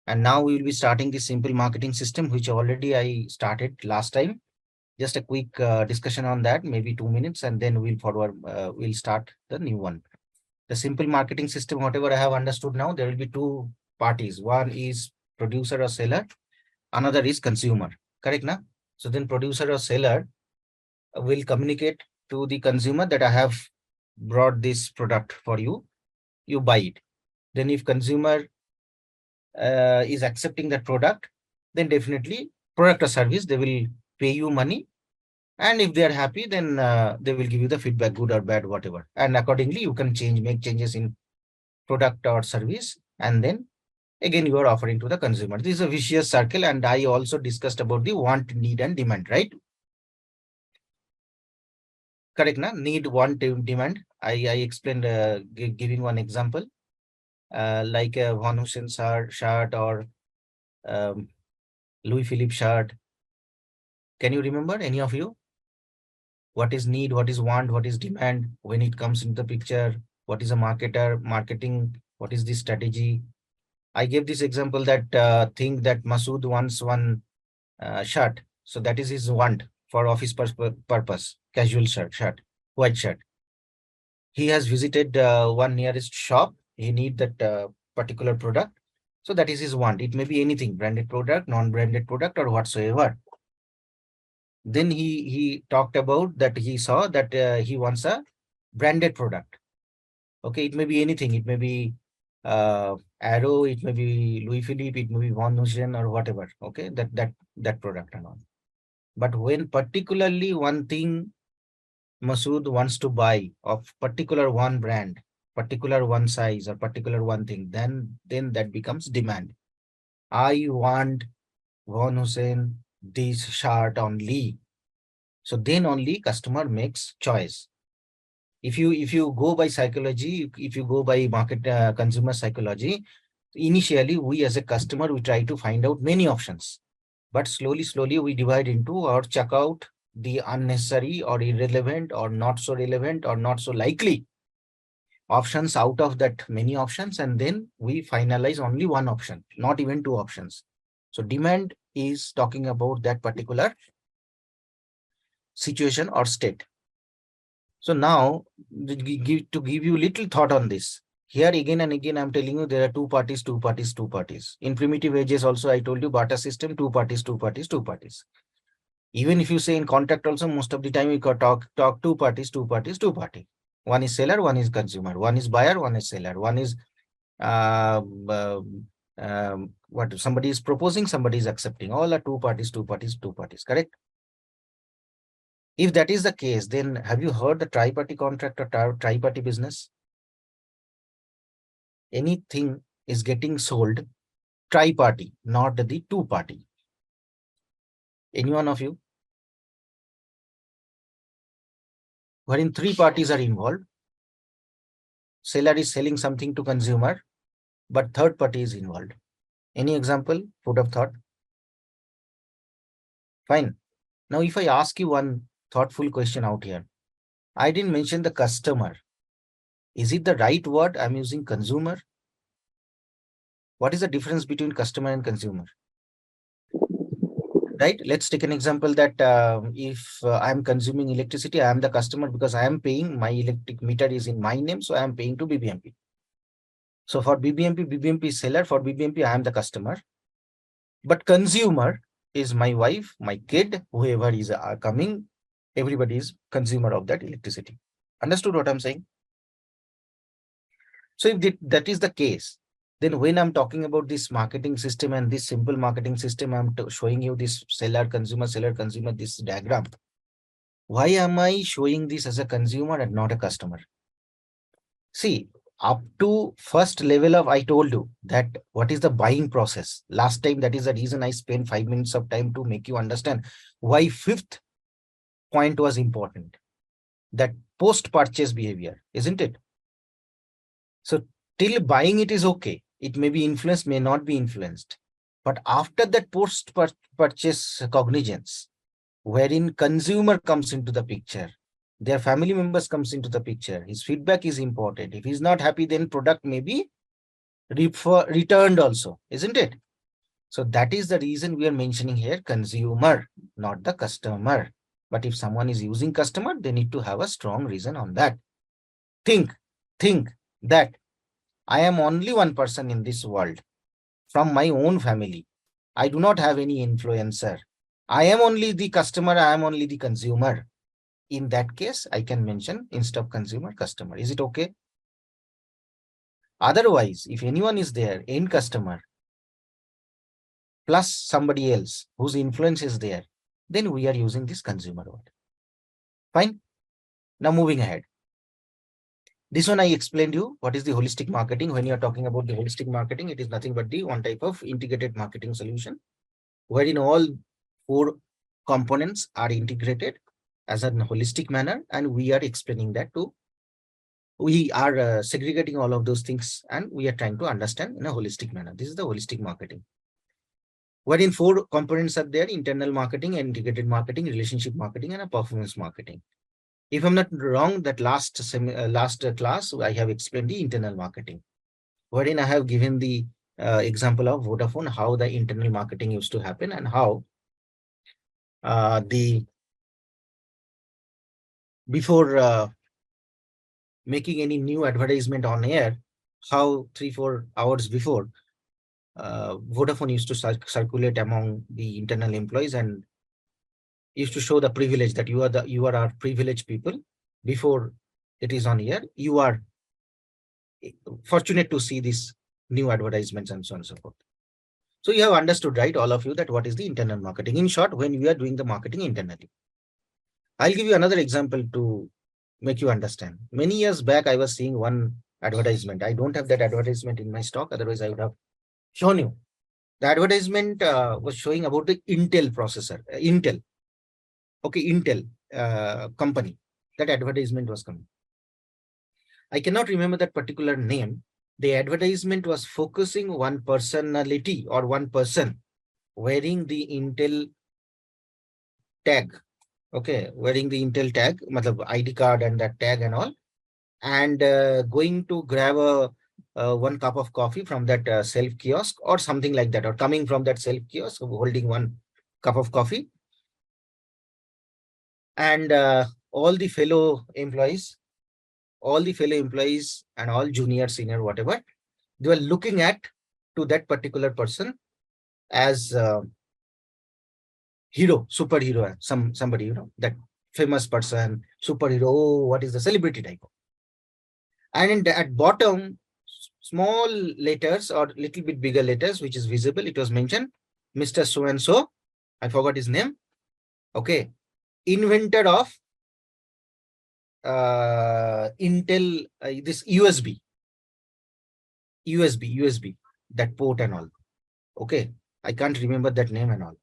And now we will be starting the simple marketing system, which already I started last time. Just a quick discussion on that, maybe 2 minutes, and then we'll start the new one. The simple marketing system, whatever I have understood now, there will be two parties. One is producer or seller, another is consumer. Correct, na? So then producer or seller will communicate to the consumer that I have brought this product for you. You buy it. Then if consumer is accepting that product, then definitely product or service, they will pay you money. And if they are happy, then they will give you the feedback, good or bad, whatever. And accordingly, you can make changes in product or service. And then again, you are offering to the consumer. This is a vicious circle. And I also discussed about the want, need, and demand, right? Correct, na? Need, want, demand. I explained, giving one example, like a Van Heusen shirt or um, Louis Philippe shirt. Can you remember, any of you? What is need, what is want, what is demand when it comes into the picture? What is a marketer, marketing? What is the strategy? I gave this example that thing that Masood wants one shirt. So that is his want for office purpose, casual shirt, white shirt. He has visited one nearest shop. He need that particular product. So that is his want. It may be anything, branded product, non-branded product, or whatsoever. Then he talked about that he saw that he wants a branded product. Okay, it may be anything. It may be Arrow, it may be Louis Philippe, it may be Von Heusen or whatever. Okay, that product and all. But when particularly one thing Masood wants to buy of particular one brand, particular one size or particular one thing, then that becomes demand. I want Von Heusen this shirt only. So then only customer makes choice. If you go by psychology, if you go by market consumer psychology, initially we as a customer, we try to find out many options, but slowly we divide into or check out the unnecessary or irrelevant or not so relevant or not so likely options out of that many options, and then we finalize only one option, not even two options. So demand is talking about that particular situation or state. So now, to give you little thought on this, here again and again, I'm telling you there are two parties, two parties, two parties. In primitive ages also, I told you barter system, two parties, two parties, two parties. Even if you say in contract also, most of the time we talk two parties, two parties, two party. One is seller, one is consumer. One is buyer, one is seller. One is what somebody is proposing, somebody is accepting. All are two parties, two parties, two parties. Correct? If that is the case, then have you heard the tri-party contract or tri-party business? Anything is getting sold tri-party, not the two-party. Any one of you? Wherein three parties are involved. Seller is selling something to consumer, but third party is involved. Any example? Food of thought? Fine. Now, if I ask you one thoughtful question out here, I didn't mention the customer. Is it the right word? I'm using consumer. What is the difference between customer and consumer? Right? Let's take an example that if I'm consuming electricity, I am the customer because I am paying, my electric meter is in my name, so I am paying to BBMP. So for BBMP, BBMP is seller. For BBMP, I am the customer. But consumer is my wife, my kid, whoever is coming, everybody is consumer of that electricity. Understood what I'm saying? So if that is the case, then when I'm talking about this marketing system and this simple marketing system, I'm showing you this seller, consumer, this diagram. Why am I showing this as a consumer and not a customer? See, up to first level of, I told you that what is the buying process. Last time, that is the reason I spent 5 minutes of time to make you understand why fifth point was important. That post-purchase behavior, isn't it? So till buying it is okay. It may be influenced, may not be influenced. But after that post-purchase cognizance, wherein consumer comes into the picture, their family members comes into the picture, his feedback is important. If he's not happy, then product may be returned also, isn't it? So that is the reason we are mentioning here consumer, not the customer. But if someone is using customer, they need to have a strong reason on that. Think, think that I am only one person in this world from my own family. I do not have any influencer. I am only the customer. I am only the consumer. In that case, I can mention instead of consumer, customer. Is it okay? Otherwise, if anyone is there, end customer, plus somebody else whose influence is there, then we are using this consumer word. Fine. Now moving ahead. This one I explained you what is the holistic marketing. When you are talking about the holistic marketing, it is nothing but the one type of integrated marketing solution wherein all four components are integrated as a holistic manner, and we are explaining that to, we are segregating all of those things and we are trying to understand in a holistic manner. This is the holistic marketing. Wherein four components are there: internal marketing, integrated marketing, relationship marketing, and a performance marketing. If I'm not wrong, that last class, I have explained the internal marketing, wherein I have given the example of Vodafone, how the internal marketing used to happen and how the before making any new advertisement on air, how 3-4 hours before Vodafone used to circulate among the internal employees and used to show the privilege that you are our privileged people. Before it is on air, you are fortunate to see these new advertisements and so on and so forth. So you have understood, right, all of you, that what is the internal marketing. In short, when we are doing the marketing internally. I'll give you another example to make you understand. Many years back, I was seeing one advertisement. I don't have that advertisement in my stock, otherwise I would have shown you. The advertisement was showing about the Intel processor, Intel. Okay, Intel company. That advertisement was coming. I cannot remember that particular name. The advertisement was focusing one personality or one person wearing the Intel tag. Okay, wearing the Intel tag, matlab ID card and that tag and all, and going to grab a one cup of coffee from that self kiosk or something like that, or coming from that self kiosk holding one cup of coffee, and all the fellow employees, and all junior, senior, whatever, they were looking at to that particular person as hero, superhero, somebody, that famous person, superhero. Oh, what is the celebrity type of? And at bottom, small letters or little bit bigger letters, which is visible, it was mentioned, Mr. So and so, I forgot his name. Okay, inventor of Intel, this USB, that port and all. Okay, I can't remember that name and all.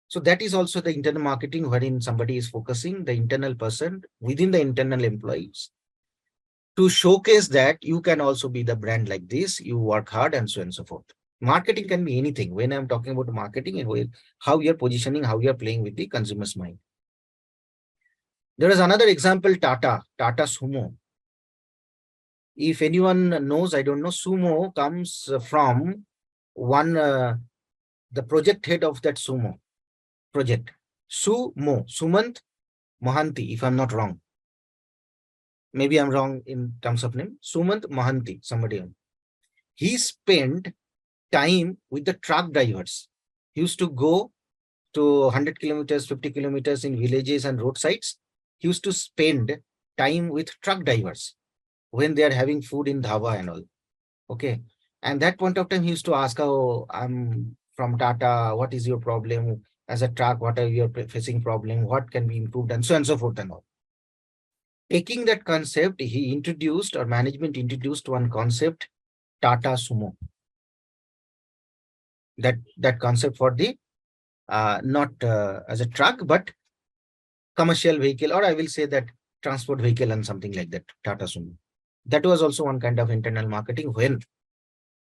So that is also the internal marketing, wherein somebody is focusing the internal person within the internal employees to showcase that you can also be the brand like this, you work hard and so on and so forth. Marketing can be anything. When I'm talking about marketing, and how you're positioning, how you're playing with the consumer's mind. There is another example, Tata Sumo. If anyone knows, I don't know, Sumo comes from one, the project head of that Sumo project, Sumant Mohanty, if I'm not wrong. Maybe I'm wrong in terms of name. Sumant Mohanty, somebody else. He spent time with the truck drivers. He used to go to 100 kilometers, 50 kilometers in villages and roadsides. He used to spend time with truck drivers when they are having food in dhaba and all. Okay. And that point of time, he used to ask, oh, I'm from Tata. What is your problem as a truck? What are your facing problem? What can be improved? And so on and so forth and all. Taking that concept, he introduced, or management introduced, one concept, Tata Sumo. That concept for the not as a truck, but commercial vehicle, or I will say that transport vehicle and something like that, Tata Sumo. That was also one kind of internal marketing, when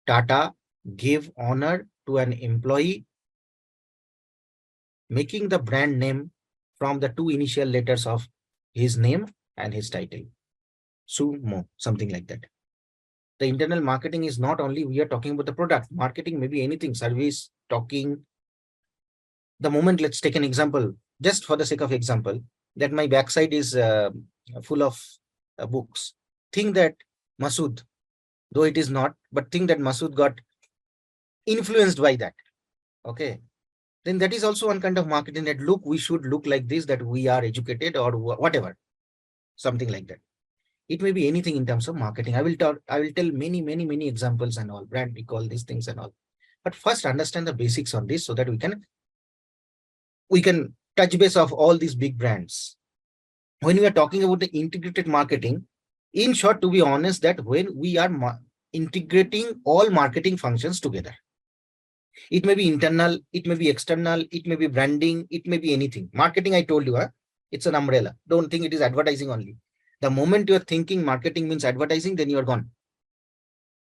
Tata gave honor to an employee, making the brand name from the two initial letters of his name and his title, Sumo, something like that. The internal marketing is not only we are talking about the product. Marketing may be anything, service, talking, the moment, let's take an example, just for the sake of example, that my backside is full of books. Think that Masood, though it is not, but think that Masood got influenced by that. Okay. Then that is also one kind of marketing, that look, we should look like this, that we are educated or whatever, something like that. It may be anything in terms of marketing. I will tell many examples and all, brand recall, these things and all. But first understand the basics on this so that we can touch base of all these big brands. When we are talking about the integrated marketing, in short, to be honest, that when we are integrating all marketing functions together, it may be internal, it may be external, it may be branding, it may be anything. Marketing, I told you, it's an umbrella. Don't think it is advertising only. The moment you're thinking marketing means advertising, then you are gone.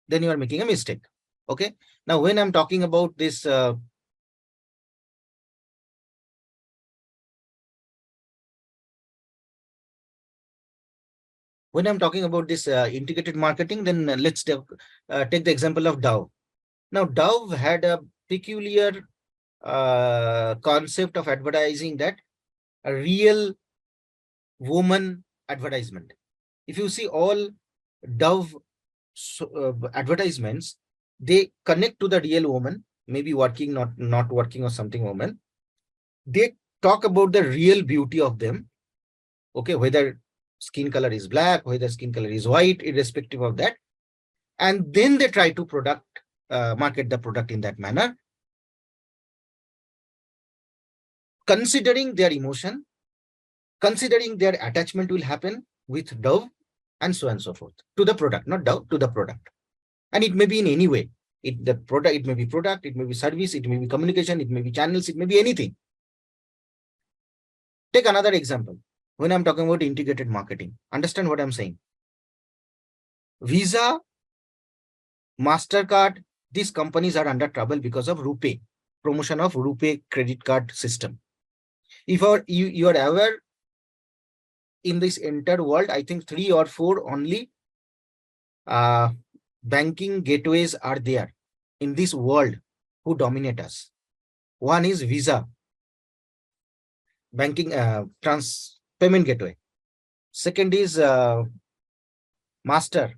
Then you are making a mistake. Okay. Now, when I'm talking about this, integrated marketing, then let's take the example of Dove. Now, Dove had a peculiar concept of advertising, that a real woman advertisement. If you see all Dove advertisements, they connect to the real woman, maybe working, not working or something woman. They talk about the real beauty of them. Okay, whether skin color is black, whether skin color is white, irrespective of that. And then they try to market the product in that manner, considering their emotion, considering their attachment will happen with Dove, and so on and so forth, to the product, not Dove, to the product. And it may be in any way. It may be product, it may be service, it may be communication, it may be channels, it may be anything. Take another example. When I'm talking about integrated marketing, understand what I'm saying. Visa, MasterCard, these companies are under trouble because of RuPay, promotion of RuPay credit card system. If you are aware, in this entire world, I think 3 or 4 only banking gateways are there in this world who dominate us. One is Visa, banking payment gateway. Second is Master.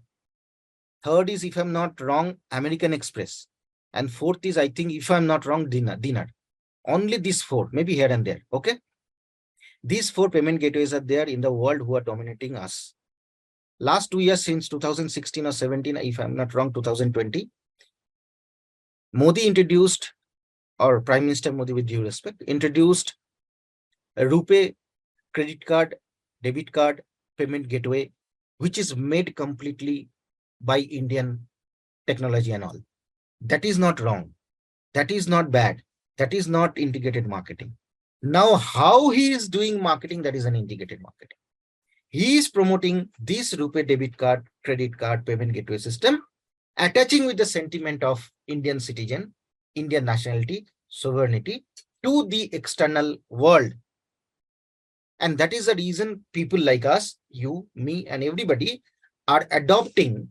Third is, if I'm not wrong, American Express. And fourth is, I think, if I'm not wrong, Dinar. Only these 4, maybe here and there. Okay. These 4 payment gateways are there in the world who are dominating us. Last 2 years, since 2016 or 17, if I'm not wrong, 2020, Modi introduced, or Prime Minister Modi, with due respect, introduced a RuPay credit card, debit card payment gateway, which is made completely by Indian technology and all. That is not wrong. That is not bad. That is not integrated marketing. Now, how he is doing marketing, that is an integrated marketing. He is promoting this RuPay debit card, credit card payment gateway system, attaching with the sentiment of Indian citizen, Indian nationality, sovereignty to the external world. And that is the reason people like us, you, me, and everybody are adopting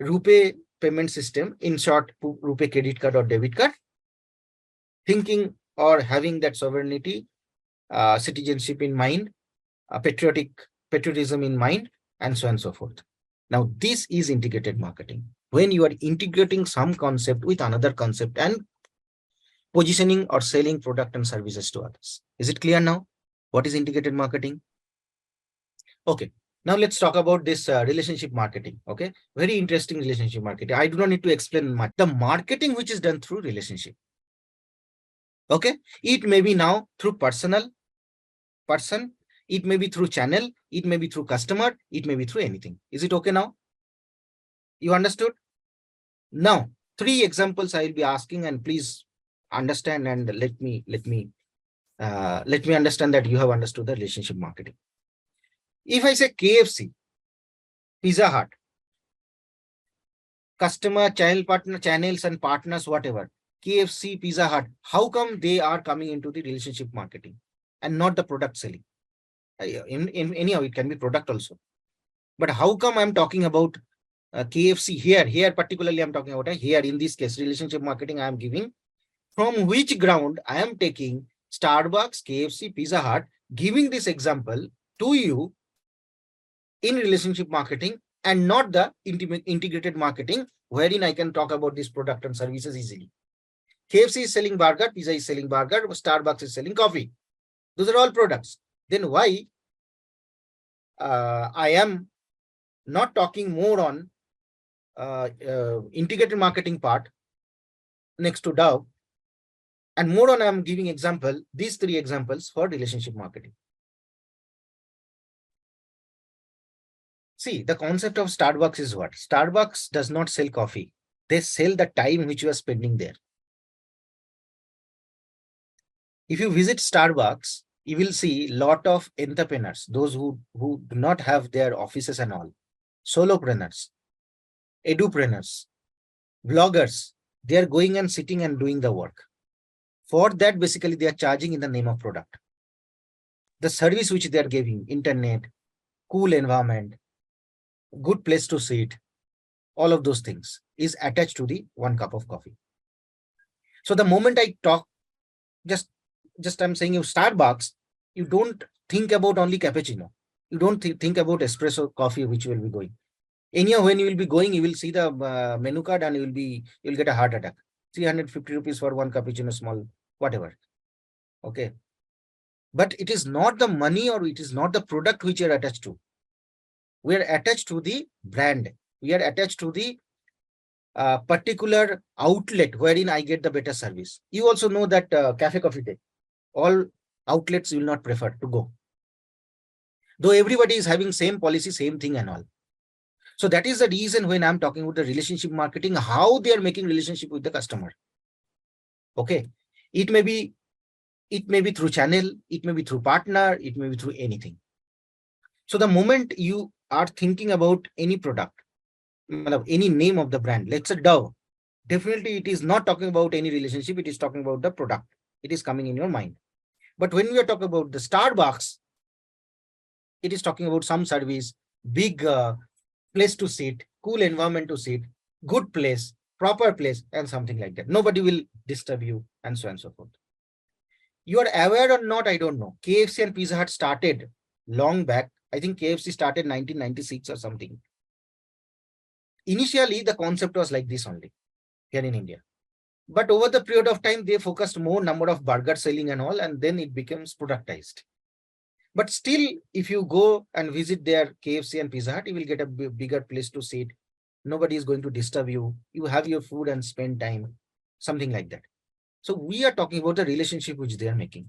RuPay payment system, in short, RuPay credit card or debit card, thinking or having that sovereignty, citizenship in mind, patriotism in mind, and so on and so forth. Now, this is integrated marketing. When you are integrating some concept with another concept and positioning or selling product and services to others. Is it clear now? What is integrated marketing? Okay. Now let's talk about this relationship marketing. Okay. Very interesting relationship marketing. I do not need to explain much. The marketing which is done through relationship. Okay. It may be now through person. It may be through channel. It may be through customer. It may be through anything. Is it okay now? You understood? Now, 3 examples I will be asking, and please understand and let me understand that you have understood the relationship marketing. If I say KFC, Pizza Hut, customer, channels and partners, whatever, KFC, Pizza Hut, how come they are coming into the relationship marketing and not the product selling? Anyhow, it can be product also. But how come I'm talking about KFC here particularly I'm talking about here in this case, relationship marketing I am giving. From which ground I am taking Starbucks, KFC, Pizza Hut, giving this example to you in relationship marketing and not the integrated marketing, wherein I can talk about this product and services easily. KFC is selling burger, Pizza is selling burger, Starbucks is selling coffee. Those are all products. Then why I am not talking more on integrated marketing part next to Dow, and more on I'm giving example, these three examples for relationship marketing. See, the concept of Starbucks is what? Starbucks does not sell coffee. They sell the time which you are spending there. If you visit Starbucks, you will see lot of entrepreneurs, those who do not have their offices and all, solopreneurs, edupreneurs, bloggers. They are going and sitting and doing the work. For that, basically, they are charging in the name of product. The service which they are giving, internet, cool environment, good place to sit, all of those things is attached to the 1 cup of coffee. So the moment I talk, just I'm saying you Starbucks, you don't think about only cappuccino. You don't think about espresso coffee, which will be going. Anyhow, when you will be going, you will see the menu card and you'll get a heart attack. 350 rupees for 1 cappuccino, small, whatever. Okay. But it is not the money or it is not the product which you are attached to. We are attached to the brand. We are attached to the particular outlet wherein I get the better service. You also know that cafe coffee day, all outlets will not prefer to go. Though everybody is having same policy, same thing and all. So that is the reason when I'm talking about the relationship marketing, how they are making relationship with the customer. Okay. It may be through channel, it may be through partner, it may be through anything. So the moment you are thinking about any product, any name of the brand, let's say Dove, definitely it is not talking about any relationship, it is talking about the product. It is coming in your mind. But when we are talking about the Starbucks, it is talking about some service, big place to sit, cool environment to sit, good place, proper place, and something like that. Nobody will disturb you, and so on and so forth. You are aware or not, I don't know. KFC and Pizza Hut started long back. I think KFC started 1996 or something. Initially, the concept was like this only here in India. But over the period of time, they focused more number of burger selling and all, and then it becomes productized. But still, if you go and visit their KFC and Pizza Hut, you will get a bigger place to sit. Nobody is going to disturb you. You have your food and spend time, something like that. So we are talking about the relationship which they are making.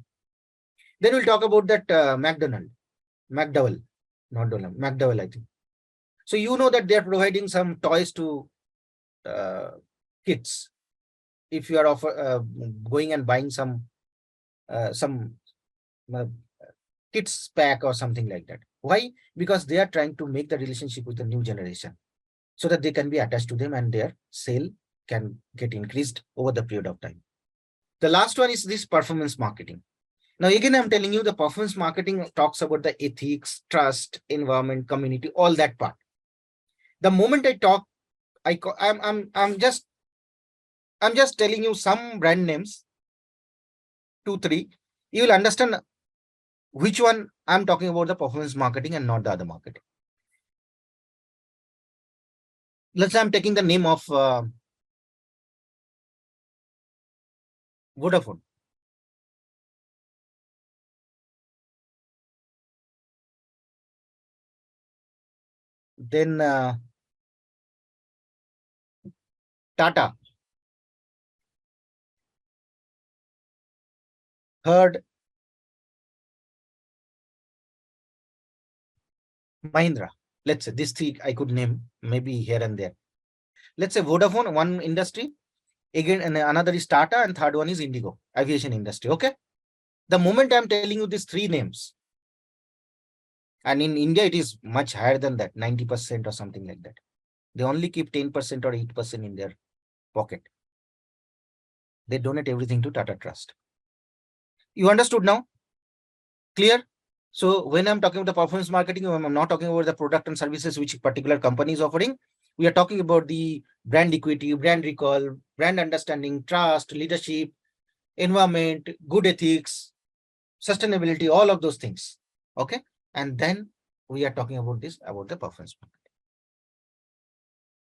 Then we'll talk about that McDowell, I think. So you know that they are providing some toys to kids. If you are going and buying some kids pack or something like that. Why? Because they are trying to make the relationship with the new generation so that they can be attached to them and their sale can get increased over the period of time. The last one is this performance marketing. Now, again, I'm telling you the performance marketing talks about the ethics, trust, environment, community, all that part. The moment I talk, I'm just telling you some brand names, 2, 3. You will understand which one I'm talking about the performance marketing and not the other marketing. Let's say I'm taking the name of Vodafone. Then Tata. Third, Mahindra. Let's say these 3 I could name maybe here and there. Let's say Vodafone, one industry. Again, and another is Tata, and third one is Indigo, aviation industry. Okay. The moment I'm telling you these 3 names, and in India, it is much higher than that, 90% or something like that. They only keep 10% or 8% in their pocket. They donate everything to Tata Trust. You understood now? Clear? So when I'm talking about the performance marketing, I'm not talking about the product and services which particular company is offering. We are talking about the brand equity, brand recall, brand understanding, trust, leadership, environment, good ethics, sustainability, all of those things. Okay. And then we are talking about this, about the performance marketing.